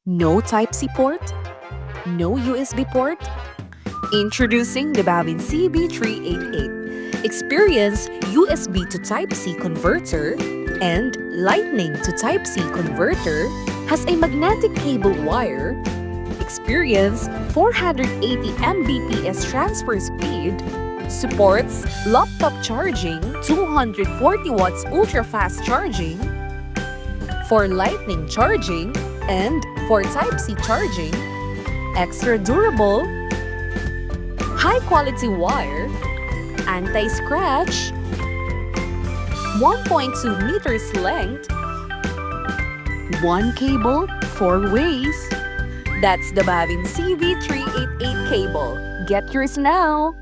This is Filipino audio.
No Type-C port? No USB port? Introducing the BAVIN CB388. Experience USB to Type-C converter and Lightning to Type-C converter, has a magnetic cable wire, experience 480 Mbps transfer speed, supports laptop charging, 240 watts ultra-fast charging, for Lightning charging, and for Type-C charging, extra durable, high-quality wire, anti-scratch, 1.2 meters length, one cable, 4 ways. That's the BAVIN CB388 cable. Get yours now!